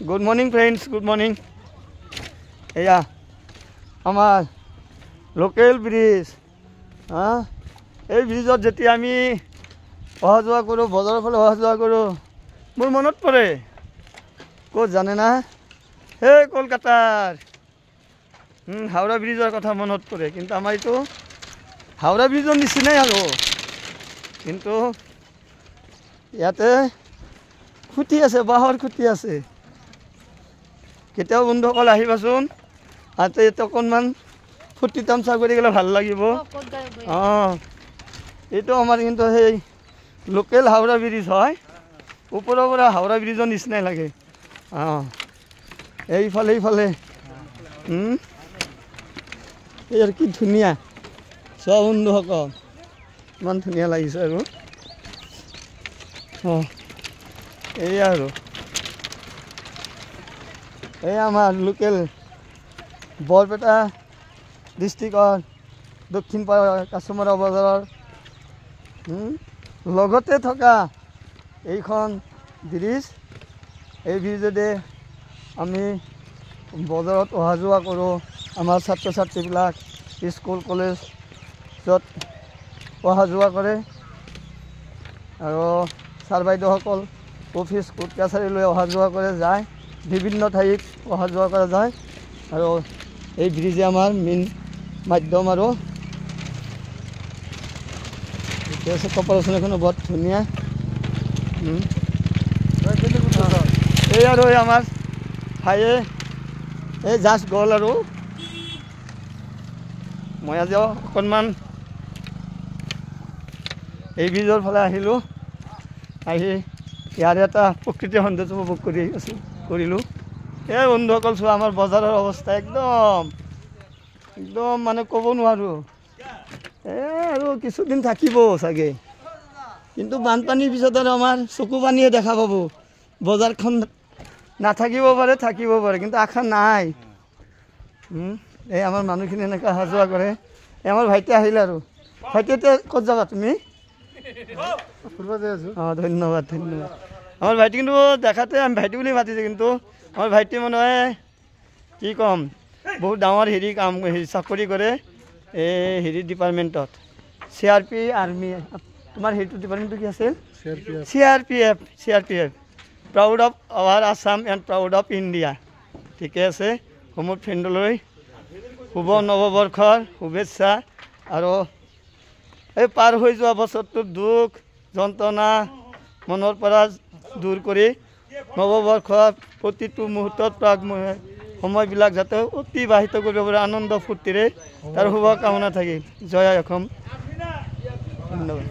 Good morning friends, good morning. এয়া আমাৰ local bridge. এই ব্ৰিজত যেতিয়া আমি অহা যোৱা কৰোঁ, বজাৰৰ ফালে অহা যোৱা কৰোঁ, মোৰ মনত পৰে ক'ত জানে না, সেই কলকাতাৰ হাওৰা ব্ৰিজৰ কথা মনত পৰে। কিন্তু আমাৰ এইটো হাওৰা ব্ৰিজৰ নিচিনাই আৰু, কিন্তু ইয়াতে খুঁটি আছে, বাঁহৰ খুঁটি আছে। কেতিয়াও বন্ধুসকল আহিবাচোন, আৰু ইয়াতে অকণমান ফূৰ্তি তামচা কৰি গ'লে ভাল লাগিব। এইটো আমাৰ কিন্তু সেই লোকেল হাওৰা ব্ৰিজ হয়, ওপৰৰ পৰা হাওৰা ব্ৰিজৰ নিচিনাই লাগে। এইফালে এই আৰু কি ধুনীয়া চোৱা বন্ধুসকল, ইমান ধুনীয়া লাগিছে আৰু। এই আৰু এই আমাৰ লোকেল বৰপেটা ডিষ্ট্ৰিক্টৰ দক্ষিণ পাৰ কাছমাৰা বজাৰৰ লগতে থকা এইখন ব্ৰিজ। এই ব্ৰিজেদি আমি বজাৰত অহা যোৱা কৰোঁ। আমাৰ ছাত্ৰ ছাত্ৰীবিলাক স্কুল কলেজত অহা যোৱা কৰে, আৰু ছাৰ বাইদেউসকল অফিচ কোৰ্ট কাছাৰীলৈ অহা যোৱা কৰে, যায় বিভিন্ন ঠাইত অহা যোৱা কৰা যায়। আৰু এই ব্ৰিজে আমাৰ মেইন মাধ্যম। আৰু কপাৰেশ্যনখনো বৰ ধুনীয়া। এই আৰু এই আমাৰ ভাইয়ে এই জাষ্ট গ'ল, আৰু মই আজি অকণমান এই ব্ৰিজৰ ফালে আহিলোঁ। আহি ইয়াৰ এটা প্ৰকৃতিৰ সৌন্দৰ্য উপভোগ কৰিলোঁ। এই বন্ধুসকল চোৱা, আমাৰ বজাৰৰ অৱস্থা একদম মানে ক'ব নোৱাৰোঁ। আৰু কিছুদিন থাকিব চাগে, কিন্তু বানপানীৰ পিছত আৰু আমাৰ চকু পানীয়ে দেখা পাব। বজাৰখন নাথাকিব পাৰে, থাকিব পাৰে, কিন্তু আশা নাই। এই আমাৰ মানুহখিনি এনেকৈ অহা যোৱা কৰে। এই আমাৰ ভাইটি আহিলে। আৰু ভাইটি এতিয়া ক'ত যাবা তুমি? ধন্যবাদ। আমাৰ ভাইটি কিন্তু দেখাতে আমি ভাইটি বুলি মাতিছে, কিন্তু আমাৰ ভাইটি মানুহে কি ক'ম, বহুত ডাঙৰ চাকৰি কৰে এই ডিপাৰ্টমেণ্টত, CRP আৰ্মি। তোমাৰ সেইটো ডিপাৰ্টমেণ্টটো কি আছিল? CRPF। Proud of our Assam and proud of India. ঠিকে আছে। মোৰ ফ্ৰেণ্ডলৈ শুভ নৱবৰ্ষৰ শুভেচ্ছা। আৰু এই পাৰ হৈ যোৱা বছৰটোৰ দুখ যন্ত্ৰণা মনৰ পৰা দূৰ কৰি নৱবৰ্ষৰ প্ৰতিটো মুহূৰ্তত সময়বিলাক যাতে অতিবাহিত কৰিব পাৰে আনন্দ ফূৰ্তিৰে, তাৰ শুভকামনা থাকিল। জয় অসম। ধন্যবাদ।